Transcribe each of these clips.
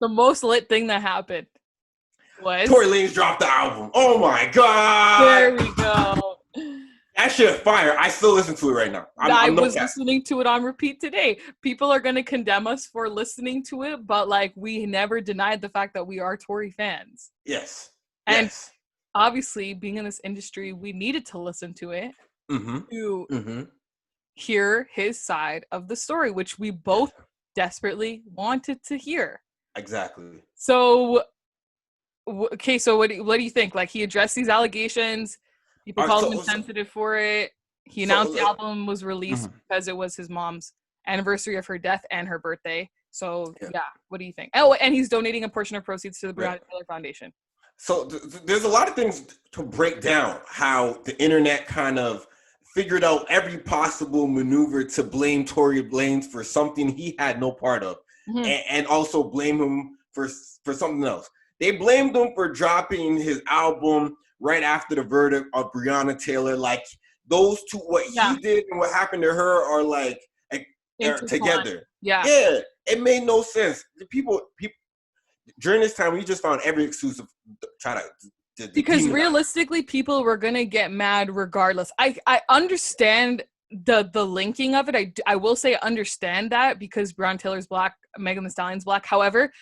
The most lit thing that happened was Tory Lanez dropped the album. Oh my god, there we go. that shit fire. I still listen to it right now. I I'm no was cap. listening to it on repeat today. People are going to condemn us for listening to it, but like we never denied the fact that we are Tory fans. Yes, And yes. obviously, being in this industry, we needed to listen to it Mm-hmm. to Mm-hmm. hear his side of the story, which we both Yeah. desperately wanted to hear. Exactly. So, okay, so what do you think? Like, he addressed these allegations. People All right. called him So insensitive for it. He announced the so. album was released Mhm. because it was his mom's anniversary of her death and her birthday. So, Yeah. yeah, what do you think? Oh, and he's donating a portion of proceeds to the Right. Breonna Taylor Foundation. So there's a lot of things to break down how the internet kind of figured out every possible maneuver to blame Tory Lanez for something he had no part of, Mm-hmm. and also blame him for something else. They blamed him for dropping his album right after the verdict of Breonna Taylor. Like those two, what Yeah, he did and what happened to her are like are intertwined. together. Yeah. Yeah, it made no sense. The people during this time, we just found every excuse to try to Because demonize. realistically, people were gonna get mad regardless. I understand the linking of it. I will say understand that because Breonna Taylor's black, Megan The Stallion's black. However,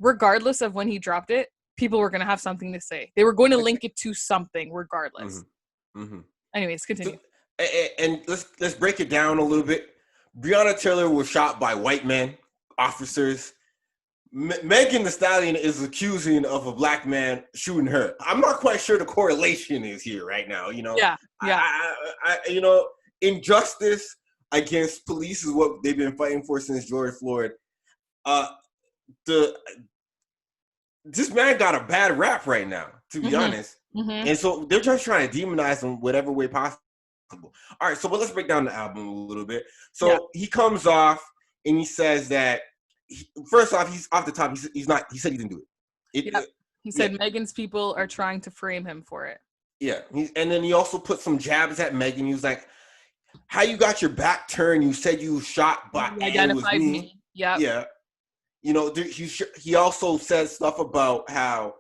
regardless of when he dropped it, people were gonna have something to say. They were going to link it to something regardless. Mm-hmm. Mm-hmm. Anyways, So, continue. and let's break it down a little bit. Breonna Taylor was shot by white men, officers. Megan The Stallion is accusing of a black man shooting her. I'm not quite sure the correlation is here right now. Yeah, yeah. Injustice against police is what they've been fighting for since George Floyd. Uh, the this man got a bad rap right now, to be Mm-hmm. honest. Mm-hmm. And so they're just trying to demonize him whatever way possible. All right, so let's break down the album a little bit. Yeah. So he comes off and he says that first off, he's off the top. He's not. He said he didn't do it. Yep. He Yeah, said Megan's people are trying to frame him for it. yeah. And then he also put some jabs at Megan. He was like, "How you got your back turned? You said you was shot, but He it was identified me." me. Yep. Yeah. He also said stuff about how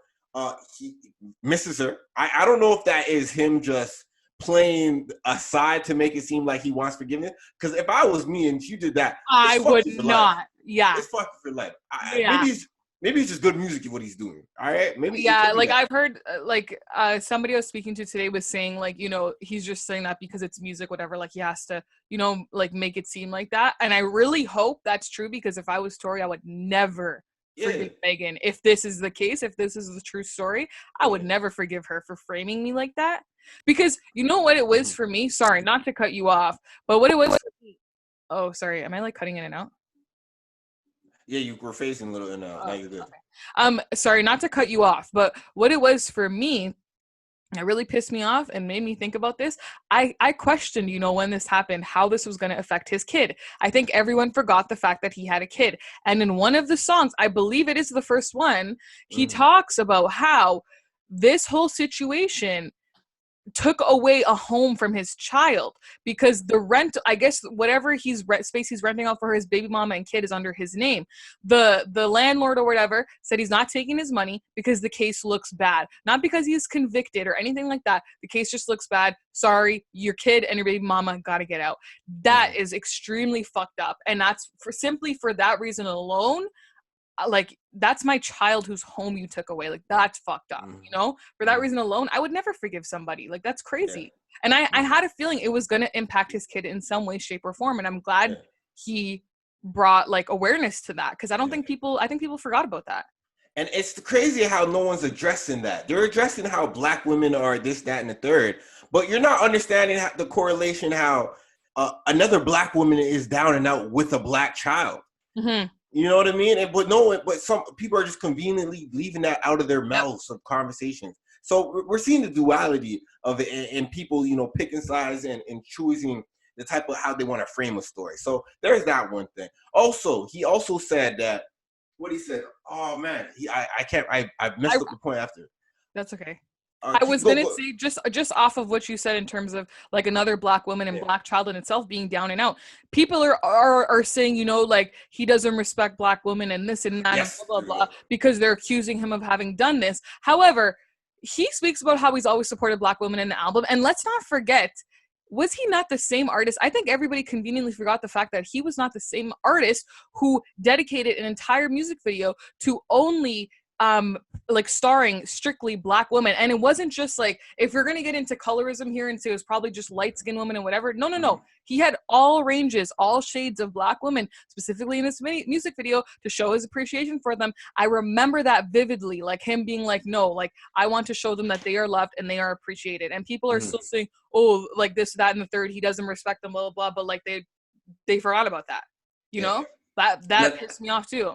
he misses her. I don't know if that is him just playing aside to make it seem like he wants forgiveness. Because if I was me and you did that, it's I fuck would you for life. not. Yeah. It's fuck you for life. Yeah. Maybe it's just good music what he's doing. All right, maybe Yeah, like I've heard somebody I was speaking to today was saying like, he's just saying that because it's music, whatever, like he has to, like make it seem like that. And I really hope that's true because if I was Tori, I would never forgive Megan. If this is the case, if this is the true story, I would never forgive her for framing me like that. Because you know what it was for me? Sorry, not to cut you off, but what it was for me. Oh, sorry. Am I like cutting in and out? Yeah, you were facing a little in now. Now you're good. Okay. Sorry, not to cut you off, but what it was for me, it really pissed me off and made me think about this. I questioned, when this happened, how this was going to affect his kid. I think everyone forgot the fact that he had a kid. And in one of the songs, I believe it is the first one, he talks about how this whole situation took away a home from his child because the rent, I guess whatever space he's renting out for his baby mama and kid is under his name. The landlord or whatever said he's not taking his money because the case looks bad, not because he's convicted or anything like that. The case just looks bad. Sorry, your kid and your baby mama gotta get out. That is extremely fucked up, and that's simply for that reason alone. Like, that's my child whose home you took away. Like, that's fucked up, for that reason alone. I would never forgive somebody. Like, that's crazy. And I had a feeling it was going to impact his kid in some way, shape, or form, and I'm glad he brought like awareness to that, because I think people forgot about that. And it's crazy how no one's addressing that. They're addressing how black women are this, that, and the third, but you're not understanding the correlation how another black woman is down and out with a black child. You know what I mean? But some people are just conveniently leaving that out of their mouths of conversations. So we're seeing the duality of it, and people, picking sides and choosing the type of how they want to frame a story. So there's that one thing. Also, he also said that what he said. Oh man, I messed up the point after. That's okay. I was gonna say just off of what you said in terms of like another black woman and black child in itself being down and out. People are saying, you know, like he doesn't respect black women and this and that and blah blah blah because they're accusing him of having done this. However, he speaks about how he's always supported black women in the album, and let's not forget, was he not the same artist? I think everybody conveniently forgot the fact that he was not the same artist who dedicated an entire music video to only like starring strictly black women. And it wasn't just like, if you're gonna get into colorism here and say it was probably just light-skinned women and whatever, no, he had all ranges, all shades of black women specifically in this music video to show his appreciation for them. I remember that vividly, like him being like, no, like I want to show them that they are loved and they are appreciated. And people are still saying, oh, like this, that, and the third, he doesn't respect them, blah blah blah, but like they forgot about that, you know. That pissed me off too.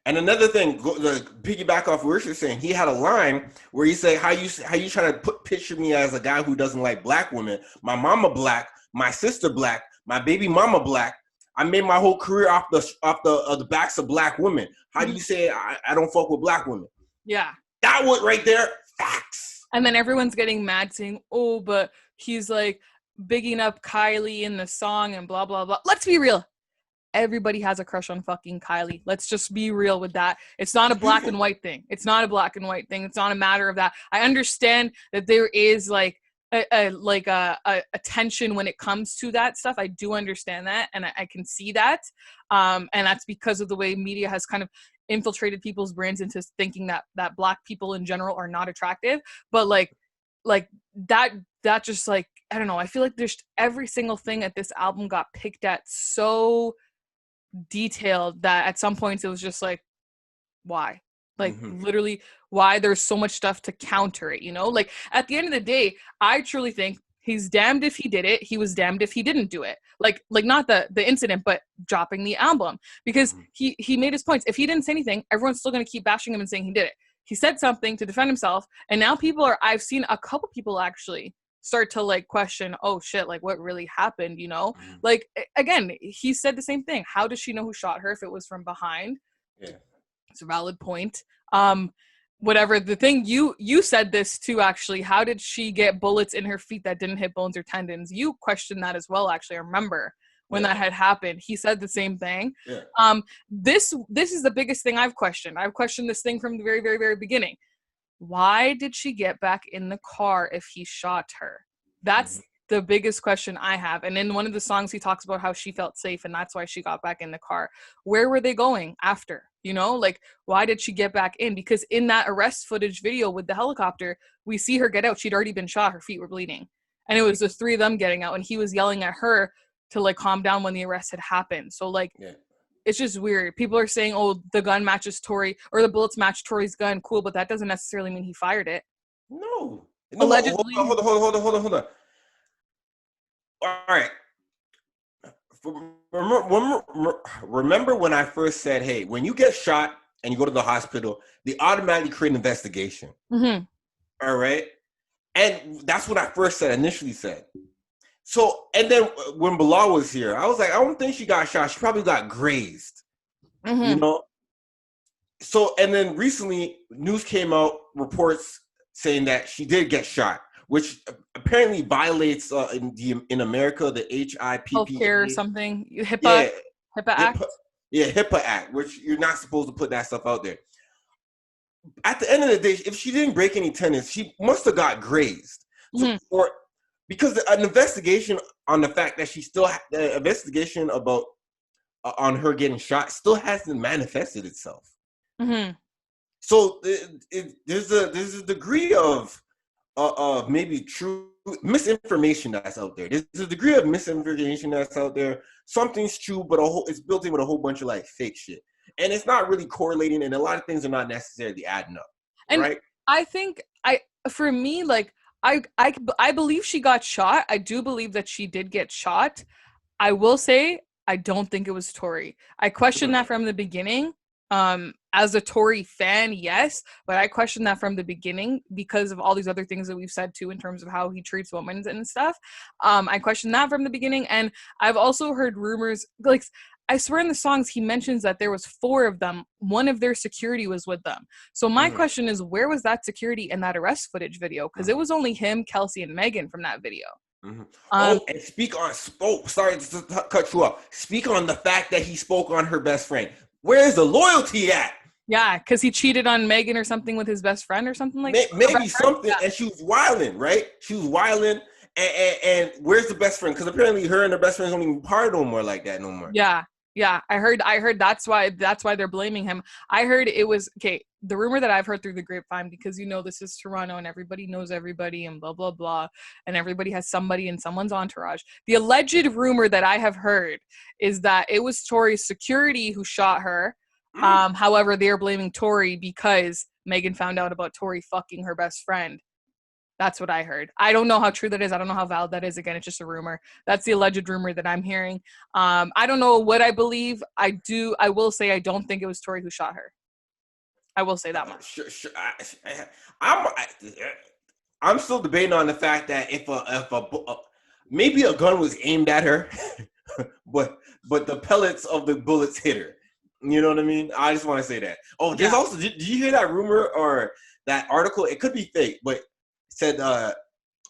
And another thing, the piggyback off what you're saying, he had a line where he said, how you trying to picture me as a guy who doesn't like black women? My mama black, my sister black, my baby mama black. I made my whole career off the backs of black women. How do you say I don't fuck with black women? Yeah. That one right there, facts. And then everyone's getting mad saying, oh, but he's like bigging up Kylie in the song and blah, blah, blah. Let's be real. Everybody has a crush on fucking Kylie. Let's just be real with that. It's not a black and white thing. It's not a black and white thing. It's not a matter of that. I understand that there is like a tension when it comes to that stuff. I do understand that, and I can see that. And that's because of the way media has kind of infiltrated people's brains into thinking that black people in general are not attractive. But like that just like, I don't know. I feel like there's every single thing at this album got picked at so detailed that at some points it was just like, why? Like literally why? There's so much stuff to counter it, you know. Like at the end of the day, I truly think he's damned if he did it, he was damned if he didn't do it. Like not the incident, but dropping the album, because he made his points. If he didn't say anything, everyone's still going to keep bashing him and saying he did it. He said something to defend himself, and now I've seen a couple people actually start to like question, oh shit, like what really happened, you know? Like again, he said the same thing. How does she know who shot her if it was from behind? It's a valid point. Whatever the thing, you said this too, actually. How did she get bullets in her feet that didn't hit bones or tendons? You questioned that as well, actually. I remember when that had happened. He said the same thing. This is the biggest thing I've questioned. I've questioned this thing from the very, very, very beginning. Why did she get back in the car if he shot her? That's the biggest question I have. And in one of the songs, he talks about how she felt safe and that's why she got back in the car. Where were they going after? You know, like, why did she get back in? Because in that arrest footage video with the helicopter, we see her get out. She'd already been shot. Her feet were bleeding. And it was the three of them getting out. And he was yelling at her to, like, calm down when the arrest had happened. So, like, it's just weird. People are saying, oh, the gun matches Tory, or the bullets match Tory's gun. Cool, but that doesn't necessarily mean he fired it. No. Allegedly. Hold on. All right. Remember when I first said, hey, when you get shot and you go to the hospital, they automatically create an investigation. All right. And that's what I first initially said. So, and then when Bilal was here, I was like, I don't think she got shot. She probably got grazed, you know? So, and then recently news came out, reports saying that she did get shot, which apparently violates in America, the HIPAA. Healthcare or something. HIPAA Act? HIPAA Act, which you're not supposed to put that stuff out there. At the end of the day, if she didn't break any tendons, she must have got grazed. So, because an investigation on the fact that she still the investigation about on her getting shot still hasn't manifested itself. So there's a degree of maybe true misinformation that's out there. There's a degree of misinformation that's out there. Something's true, but it's built in with a whole bunch of like fake shit, and it's not really correlating. And a lot of things are not necessarily adding up. And right? I think for me, like. I believe she got shot. I do believe that she did get shot. I will say I don't think it was Tory. I questioned that from the beginning. As a Tory fan, yes, but I questioned that from the beginning because of all these other things that we've said too in terms of how he treats women and stuff. I questioned that from the beginning, and I've also heard rumors. Like, I swear in the songs he mentions that there was 4 of them. One of their security was with them. So my question is, where was that security in that arrest footage video? Because it was only him, Kelsey, and Megan from that video. And speak on sorry to cut you off. Speak on the fact that he spoke on her best friend. Where is the loyalty at? Yeah, because he cheated on Megan or something with his best friend or something like that. Maybe something, yeah. And she was wilding, right? She was wilding, and where's the best friend? Because apparently her and her best friends don't even part no more like that no more. Yeah. I heard that's why they're blaming him. I heard it was the rumor that I've heard through the grapevine, because this is Toronto and everybody knows everybody and blah blah blah, and everybody has somebody in someone's entourage. The alleged rumor that I have heard is that it was Tory's security who shot her. However, they're blaming Tory because Megan found out about Tory fucking her best friend. That's what I heard. I don't know how true that is. I don't know how valid that is. Again, it's just a rumor. That's the alleged rumor that I'm hearing. I don't know what I believe. I will say I don't think it was Tory who shot her. I will say that much. Sure. I'm still debating on the fact that if maybe a gun was aimed at her, but the pellets of the bullets hit her. You know what I mean? I just want to say that. Oh, there's also, did you hear that rumor or that article? It could be fake, but it said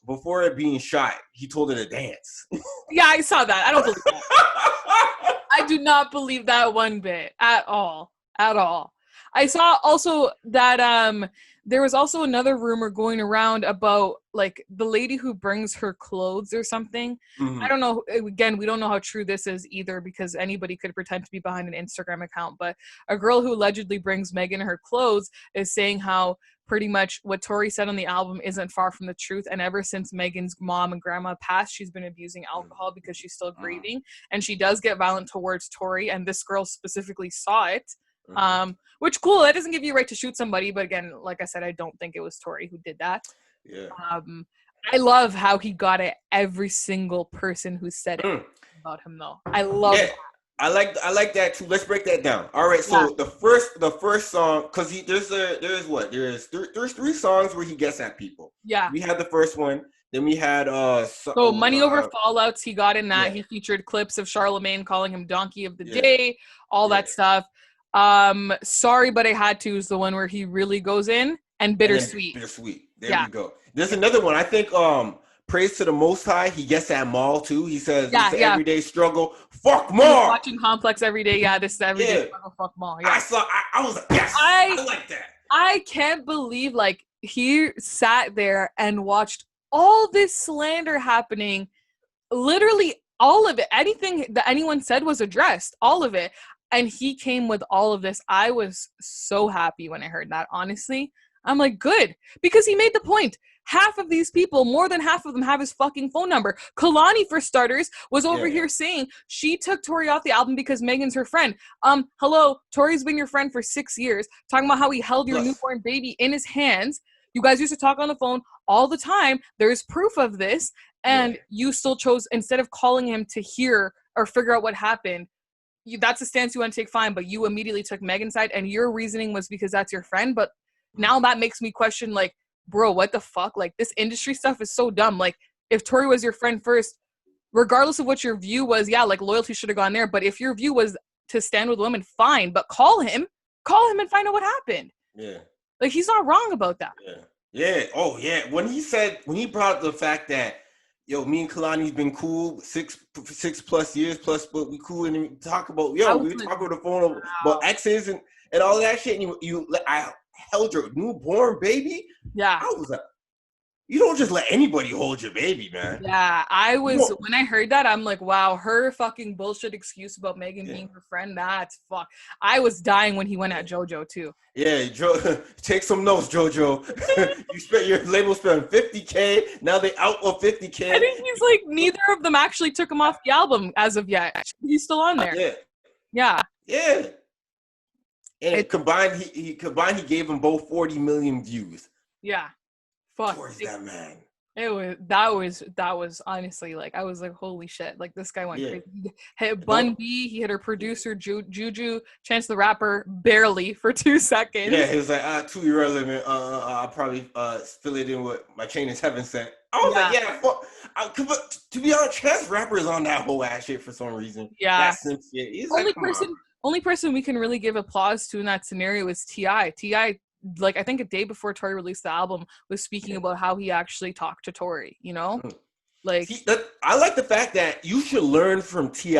before it being shot, he told her to dance. Yeah, I saw that. I don't believe that. I do not believe that one bit at all. At all. I saw also that there was also another rumor going around about like the lady who brings her clothes or something. I don't know. Again, we don't know how true this is either, because anybody could pretend to be behind an Instagram account. But a girl who allegedly brings Megan her clothes is saying how pretty much what Tory said on the album isn't far from the truth. And ever since Megan's mom and grandma passed, she's been abusing alcohol because she's still grieving. And she does get violent towards Tory. And this girl specifically saw it. Which cool, that doesn't give you a right to shoot somebody, but again, like I said, I don't think it was Tory who did that. Yeah. I love how he got at every single person who said it about him though. I love that. I like that too. Let's break that down. All right, so the first song, because there's 3 songs where he gets at people. Yeah. We had the first one, then we had Money Over Fallouts, he got in that. Yeah. He featured clips of Charlemagne calling him Donkey of the Day, all that stuff. Sorry But I Had To is the one where he really goes in, and Bittersweet. There we go. There's another one. I think Praise to the Most High. He gets at Maul too. He says it's an everyday struggle. Fuck Maul. Watching Complex every day. Yeah, this is everyday struggle. Fuck Maul. Yeah. I was like, yes. I like that. I can't believe like he sat there and watched all this slander happening. Literally all of it. Anything that anyone said was addressed. All of it. And he came with all of this. I was so happy when I heard that, honestly. I'm like, good. Because he made the point. Half of these people, more than half of them, have his fucking phone number. Kalani, for starters, was over here saying she took Tory off the album because Megan's her friend. Hello, Tory's been your friend for 6 years, talking about how he held your newborn baby in his hands. You guys used to talk on the phone all the time. There's proof of this. And you still chose, instead of calling him to hear or figure out what happened, that's a stance you want to take, fine, but you immediately took Megan's side, and your reasoning was because that's your friend. But now that makes me question, like, bro, what the fuck? Like, this industry stuff is so dumb. Like, if Tory was your friend first, regardless of what your view was, like, loyalty should have gone there. But if your view was to stand with women, fine, but call him and find out what happened. Yeah. Like, he's not wrong about that. Yeah. Oh, yeah. When he brought up the fact that, yo, me and Kalani's been cool 6 plus years plus, but we cool, and we talk about, we were talking on the phone about exes and all that shit. And I held your newborn baby. Yeah, I was like, you don't just let anybody hold your baby, man. Yeah, I was, when I heard that, I'm like, wow, her fucking bullshit excuse about Megan being her friend, that's fuck. I was dying when he went at JoJo too. Yeah, take some notes, JoJo. Your label spent $50K. Now they out of $50K. I think he's like, neither of them actually took him off the album as of yet. He's still on there. Yeah. And he gave them both 40 million views. Yeah. Fuck. Towards that man. That was honestly like I was like, holy shit, like this guy went Yeah. crazy. He hit Bun Don't. B, he hit her producer Juju, Chance the Rapper barely for 2 seconds. Yeah, he was like, 2 year limit. I'll probably fill it in with my chain is heaven sent. I was like, Yeah, yeah, fuck. But to be honest, Chance Rapper is on that whole ass shit for some reason. yeah. That simp shit. He's like, Only come on. person, only person we can really give applause to in that scenario is Ti. Ti, like I think a day before Tory released the album, was speaking Yeah. about how he actually talked to Tory. Like See, I like the fact that you should learn from Ti,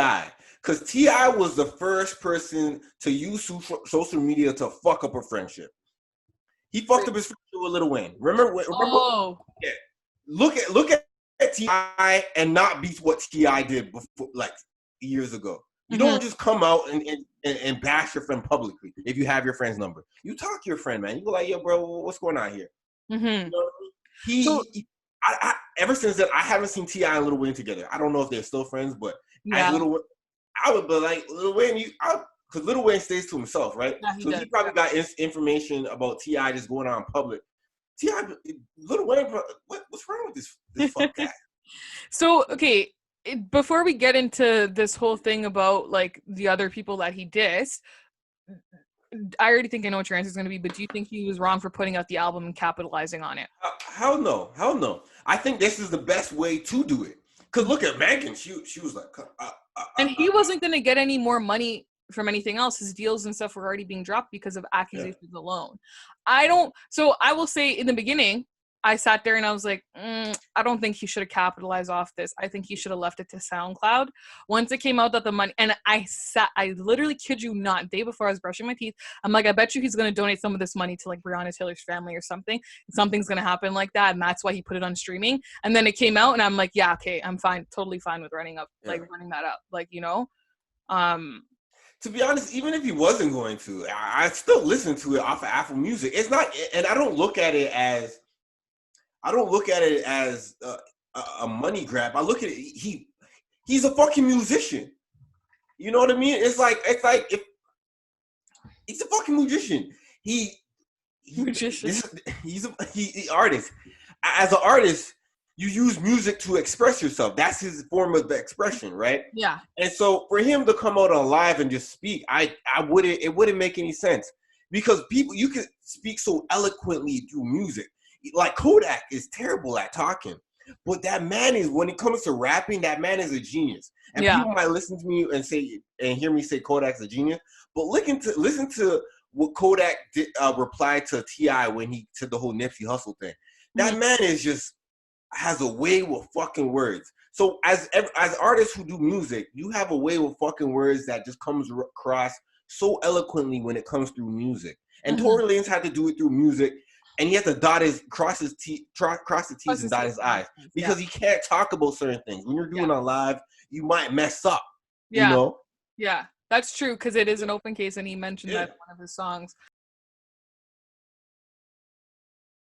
because Ti was the first person to use social media to fuck up a friendship. He fucked up his friendship with Lil Wayne. Remember? oh. Yeah. Look at Ti and not be what Ti did before, like years ago. You Mhm. don't just come out and bash your friend publicly if you have your friend's number. You talk to your friend, man. You go like, yo, bro, what's going on here? You Mhm. know what I mean? So Ever since then, I haven't seen Ti and Lil Wayne together. I don't know if they're still friends, but as yeah, Lil Wayne, I would be like, Lil Wayne, because Lil Wayne stays to himself, right? yeah, he So does. he probably got information about Ti just going on in public. Ti, Lil Wayne, what's wrong with this fuck guy? So okay, before we get into this whole thing about like the other people that he dissed, I already think I know what your answer is going to be, but do you think he was wrong for putting out the album and capitalizing on it? Hell no, hell no. I think this is the best way to do it. Cause look at Megan, she was like, And he wasn't going to get any more money from anything else. His deals and stuff were already being dropped because of yeah. accusations alone. So I will say in the beginning, I sat there and I was like, I don't think he should have capitalized off this. I think he should have left it to SoundCloud. Once it came out that the money, and I literally kid you not, day before I was brushing my teeth, I'm like, I bet you he's going to donate some of this money to like Breonna Taylor's family or something. Something's going to happen like that. And that's why he put it on streaming. And then it came out and I'm like, yeah, okay, I'm fine. Totally fine with running that up. Um, To be honest, even if he wasn't going to, I still listen to it off of Apple Music. It's not, and I don't look at it as a money grab. I look at it. He's a fucking musician. You know what I mean? It's like if he's a fucking musician. He's he artist. As an artist, you use music to express yourself. That's his form of the expression, right? yeah. And so for him to come out on live and just speak, it wouldn't make any sense, because you can speak so eloquently through music. Like Kodak is terrible at talking, but that man is, when it comes to rapping, that man is a genius. And Yeah. people might listen to me and hear me say Kodak's a genius, but listen to what Kodak did, replied to T.I. when he said the whole Nipsey Hussle thing. That man is just has a way with fucking words. So as artists who do music, you have a way with fucking words that just comes across so eloquently when it comes through music. And Tory Lanez had to do it through music, and he had to cross the T's and dot his I's, because he can't talk about certain things. When you're doing on live, you might mess up. Yeah. You know? Yeah, that's true, because it is an open case, and he mentioned that in one of his songs.